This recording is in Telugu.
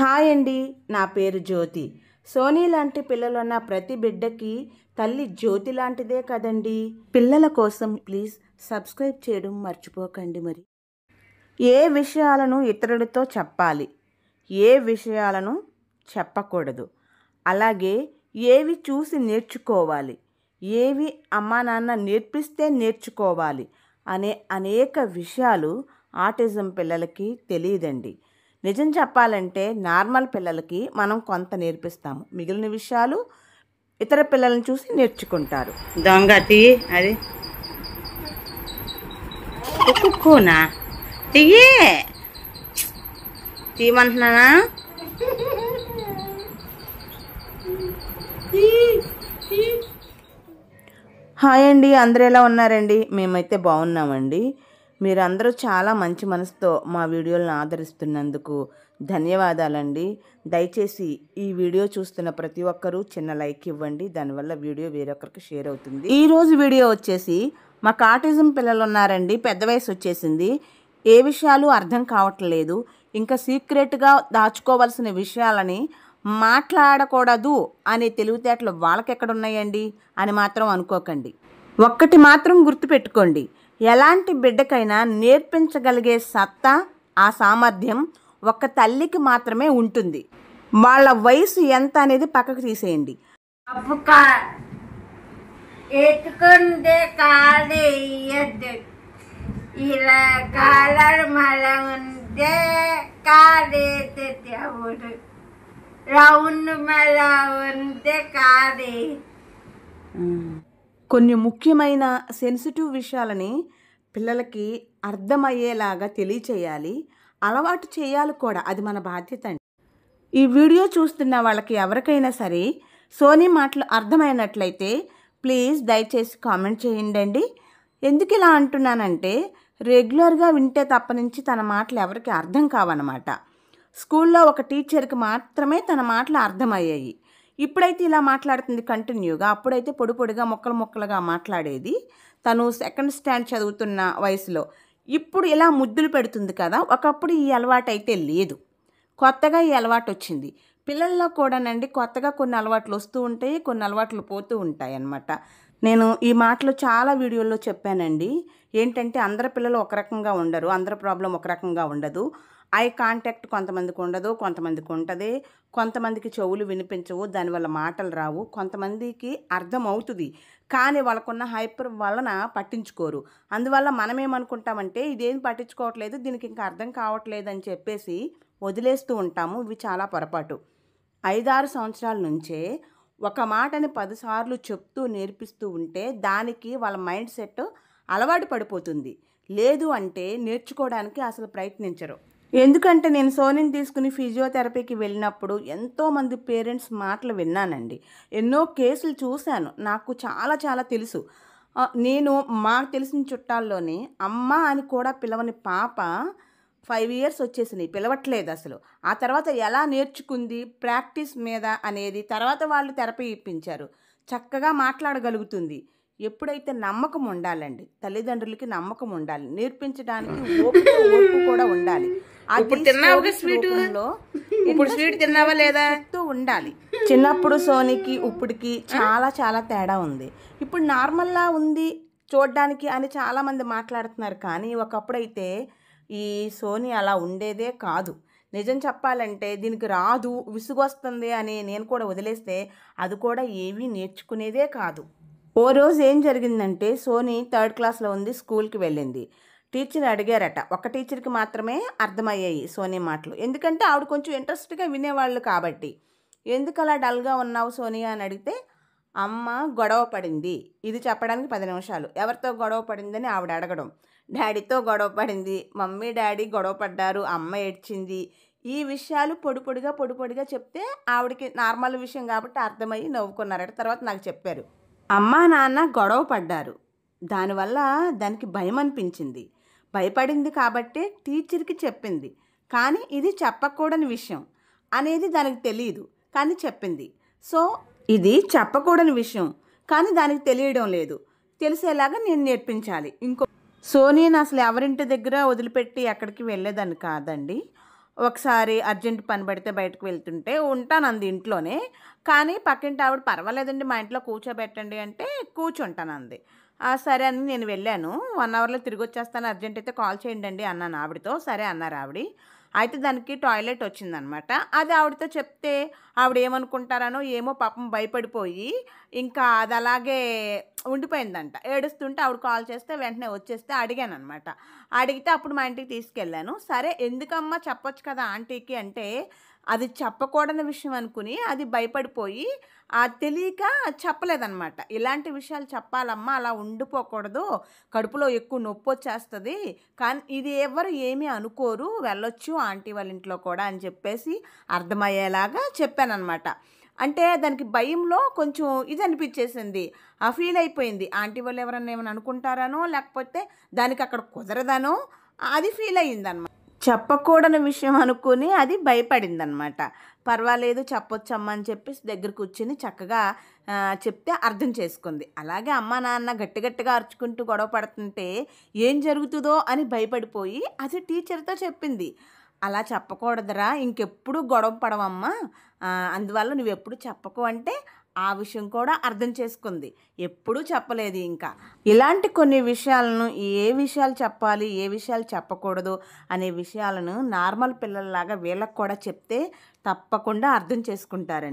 హాయ్ అండి, నా పేరు జ్యోతి. సోనీ లాంటి పిల్లలున్న ప్రతి బిడ్డకి తల్లి జ్యోతి లాంటిదే కదండి. పిల్లల కోసం ప్లీజ్ సబ్స్క్రైబ్ చేయడం మర్చిపోకండి. మరి ఏ విషయాలను ఇతరులతో చెప్పాలి, ఏ విషయాలను చెప్పకూడదు, అలాగే ఏవి చూసి నేర్చుకోవాలి, ఏవి అమ్మా నాన్న నేర్పిస్తే నేర్చుకోవాలి అనే అనేక విషయాలు ఆటిజం పిల్లలకి తెలియదండి. నిజం చెప్పాలంటే నార్మల్ పిల్లలకి మనం కొంత నేర్పిస్తాము, మిగిలిన విషయాలు ఇతర పిల్లలను చూసి నేర్చుకుంటారు. దొంగతి అది కుక్కునా తీయమంటున్నానా? హాయ్ అండి, అందరూ ఎలా ఉన్నారండి? మేమైతే బాగున్నామండి. మీరందరూ చాలా మంచి మనసుతో మా వీడియోలను ఆదరిస్తున్నందుకు ధన్యవాదాలండి. దయచేసి ఈ వీడియో చూస్తున్న ప్రతి ఒక్కరూ చిన్న లైక్ ఇవ్వండి, దానివల్ల వీడియో వేరొకరికి షేర్ అవుతుంది. ఈరోజు వీడియో వచ్చేసి మాకు ఆటిజం పిల్లలు ఉన్నారండి, పెద్ద వయసు వచ్చేసింది, ఏ విషయాలు అర్థం కావట్లేదు, ఇంకా సీక్రెట్గా దాచుకోవాల్సిన విషయాలని మాట్లాడకూడదు అనే తెలివితేటలు వాళ్ళకెక్కడున్నాయండి అని మాత్రం అనుకోకండి. ఒక్కటి మాత్రం గుర్తుపెట్టుకోండి, ఎలాంటి బిడ్డకైనా నేర్పించగలిగే సత్తా, ఆ సామర్థ్యం ఒక్క తల్లికి మాత్రమే ఉంటుంది. వాళ్ళ వయసు ఎంత అనేది పక్కకు తీసేయండి. ఎత్తుకుంటే కాదు ఇయ్యద్దు, ఇలా కాలర్ మల ఉంటే కాదేవుడు, రౌండ్ మల ఉంటే కాదే. కొన్ని ముఖ్యమైన సెన్సిటివ్ విషయాలని పిల్లలకి అర్థమయ్యేలాగా తెలియచేయాలి, అలవాటు చేయాలి కూడా, అది మన బాధ్యత అండి. ఈ వీడియో చూస్తున్న వాళ్ళకి ఎవరికైనా సరే సోనీ మాటలు అర్థమైనట్లయితే ప్లీజ్ దయచేసి కామెంట్ చేయండి. ఎందుకు ఇలా అంటున్నానంటే రెగ్యులర్గా వింటే తప్ప నుంచి తన మాటలు ఎవరికి అర్థం కావన్నమాట. స్కూల్లో ఒక టీచర్కి మాత్రమే తన మాటలు అర్థమయ్యాయి. ఇప్పుడైతే ఇలా మాట్లాడుతుంది కంటిన్యూగా, అప్పుడైతే పొడి పొడిగా ముక్కలు ముక్కలుగా మాట్లాడేది. తను సెకండ్ స్టాండ్ చదువుతున్న వయసులో ఇప్పుడు ఇలా ముద్దులు పెడుతుంది కదా. ఒకప్పుడు ఈ అలవాటు అయితే లేదు, కొత్తగా ఈ అలవాటు వచ్చింది. పిల్లల్లో కూడానండి కొత్తగా కొన్ని అలవాట్లు వస్తూ ఉంటాయి, కొన్ని అలవాట్లు పోతూ ఉంటాయి అన్నమాట. నేను ఈ మాటలు చాలా వీడియోల్లో చెప్పానండి. ఏంటంటే అందరి పిల్లలు ఒక రకంగా ఉండరు, అందరి ప్రాబ్లం ఒక రకంగా ఉండదు. ఐ కాంటాక్ట్ కొంతమందికి ఉండదు, కొంతమందికి ఉంటుంది, కొంతమందికి చెవులు వినిపించవు, దానివల్ల మాటలు రావు, కొంతమందికి అర్థం అవుతుంది కానీ వాళ్ళకున్న హైపర్ వలన పట్టించుకోరు. అందువల్ల మనమేమనుకుంటామంటే ఇదేం పట్టించుకోవట్లేదు, దీనికి ఇంకా అర్థం కావట్లేదు అని చెప్పేసి వదిలేస్తూ ఉంటాము. ఇవి చాలా పొరపాటు. 5-6 సంవత్సరాల నుంచే ఒక మాటని 10 సార్లు చెప్తూ నేర్పిస్తూ ఉంటే దానికి వాళ్ళ మైండ్ సెట్ అలవాటు పడిపోతుంది. లేదు అంటే నేర్చుకోవడానికి అసలు ప్రయత్నించరు. ఎందుకంటే నేను సోనీని తీసుకుని ఫిజియోథెరపీకి వెళ్ళినప్పుడు ఎంతోమంది పేరెంట్స్ మాటలు విన్నానండి, ఎన్నో కేసులు చూశాను, నాకు చాలా చాలా తెలుసు. నేను మాకు తెలిసిన చుట్టాల్లోనే అమ్మ అని కూడా పిలవని పాప 5 years వచ్చేసినాయి, పిలవట్లేదు అసలు. ఆ తర్వాత ఎలా నేర్చుకుంది ప్రాక్టీస్ మీద అనేది, తర్వాత వాళ్ళు థెరపీ ఇప్పించారు, చక్కగా మాట్లాడగలుగుతుంది. ఎప్పుడైతే నమ్మకం ఉండాలండి, తల్లిదండ్రులకి నమ్మకం ఉండాలి, నేర్పించడానికి ఓర్పు కూడా ఉండాలి. ఇప్పుడు స్వీట్ తిన్నావా లేదా ఉండాలి. చిన్నప్పుడు సోనీకి ఇప్పుడుకి చాలా చాలా తేడా ఉంది. ఇప్పుడు నార్మల్లా ఉంది చూడడానికి అని చాలామంది మాట్లాడుతున్నారు, కానీ ఒకప్పుడైతే ఈ సోనీ అలా ఉండేదే కాదు. నిజం చెప్పాలంటే దీనికి రాదు, విసుగొస్తుంది అని నేను కూడా వదిలేస్తే అది కూడా ఏమీ నేర్చుకునేదే కాదు. ఓ రోజు ఏం జరిగిందంటే సోనీ 3rd క్లాస్లో ఉంది, స్కూల్కి వెళ్ళింది. టీచర్ అడిగారట, ఒక టీచర్కి మాత్రమే అర్థమయ్యాయి సోనీ మాటలు, ఎందుకంటే ఆవిడ కొంచెం ఇంట్రెస్ట్గా వినేవాళ్ళు కాబట్టి. ఎందుకు అలా డల్గా ఉన్నావు సోనియా అని అడిగితే అమ్మ గొడవ పడింది, ఇది చెప్పడానికి 10 నిమిషాలు. ఎవరితో గొడవ పడిందని ఆవిడ అడగడం, డాడీతో గొడవ పడింది, మమ్మీ డాడీ గొడవ పడ్డారు, అమ్మ ఏడ్చింది. ఈ విషయాలు పొడి పొడిగా చెప్తే ఆవిడకి నార్మల్ విషయం కాబట్టి అర్థమయ్యి నవ్వుకున్నారట. తర్వాత నాకు చెప్పారు, అమ్మా నాన్న గొడవ పడ్డారు, దానివల్ల దానికి భయం అనిపించింది, భయపడింది కాబట్టి టీచర్కి చెప్పింది, కానీ ఇది చెప్పకూడని విషయం అనేది దానికి తెలియదు కానీ చెప్పింది. సో ఇది చెప్పకూడని విషయం కానీ దానికి తెలియడం లేదు, తెలిసేలాగా నేను నేర్పించాలి. సోనీని అసలు ఎవరింటి దగ్గర వదిలిపెట్టి ఎక్కడికి వెళ్ళేదాన్ని కాదండి. ఒకసారి అర్జెంట్ పని పడితే బయటకు వెళ్తుంటే ఉంటానంది ఇంట్లోనే. కానీ పక్కింటి ఆవిడ పర్వాలేదండి మా ఇంట్లో కూర్చోబెట్టండి అంటే కూర్చుంటానంది. సరే అని నేను వెళ్ళాను. 1 అవర్‌లో తిరిగొచ్చేస్తాను అర్జెంట్ అయితే కాల్ చేయండండి అన్నాను ఆవిడతో. సరే అన్నారు ఆవిడ. అయితే దానికి టాయిలెట్ వచ్చిందనమాట. అది ఆవిడతో చెప్తే ఆవిడ ఏమనుకుంటారనో ఏమో పాపం భయపడిపోయి ఇంకా అది అలాగే ఉండిపోయిందంట. ఏడుస్తుంటే ఆవిడ కాల్ చేస్తే వెంటనే వచ్చేస్తే అడిగాననమాట. అడిగితే అప్పుడు మా ఇంటికి తీసుకెళ్ళాను. సరే ఎందుకమ్మా చెప్పొచ్చు కదా ఆంటీకి అంటే, అది చెప్పకూడని విషయం అనుకుని అది భయపడిపోయి తెలియక చెప్పలేదనమాట. ఇలాంటి విషయాలు చెప్పాలమ్మా, అలా ఉండిపోకూడదు, కడుపులో ఎక్కువ నొప్పొచ్చేస్తది, కానీ ఇది ఎవరు ఏమీ అనుకోరు, వెళ్ళొచ్చు ఆంటీ వాళ్ళ ఇంట్లో కూడా అని చెప్పేసి అర్థమయ్యేలాగా చెప్పాననమాట. అంటే దానికి భయంలో కొంచెం ఇది అనిపించేసింది. ఫీల్ అయిపోయింది. ఆంటీ వాళ్ళు ఎవరన్నా ఏమైనా అనుకుంటారనో, లేకపోతే దానికి అక్కడ కుదరదనో అది ఫీల్ అయ్యిందనమాట. చెప్పకూడని విషయం అనుకుని అది భయపడిందనమాట. పర్వాలేదు చెప్పొచ్చమ్మా అని చెప్పేసి దగ్గర కూర్చొని చక్కగా చెప్తే అర్థం చేసుకుంది. అలాగే అమ్మ నాన్న గట్టి గట్టిగా అరుచుకుంటూ గొడవ పడుతుంటే ఏం జరుగుతుందో అని భయపడిపోయి అది టీచర్తో చెప్పింది. అలా చెప్పకూడదురా, ఇంకెప్పుడు గొడవ పడవమ్మా, అందువల్ల నువ్వెప్పుడు చెప్పకు అంటే ఆ విషయం కూడా అర్థం చేసుకుంది. ఎప్పుడూ చెప్పలేదు ఇంకా. ఇలాంటి కొన్ని విషయాలను ఏ విషయాలు చెప్పాలి, ఏ విషయాలు చెప్పకూడదు అనే విషయాలను నార్మల్ పిల్లల్లాగా వీళ్ళకి కూడా చెప్తే తప్పకుండా అర్థం చేసుకుంటారండి.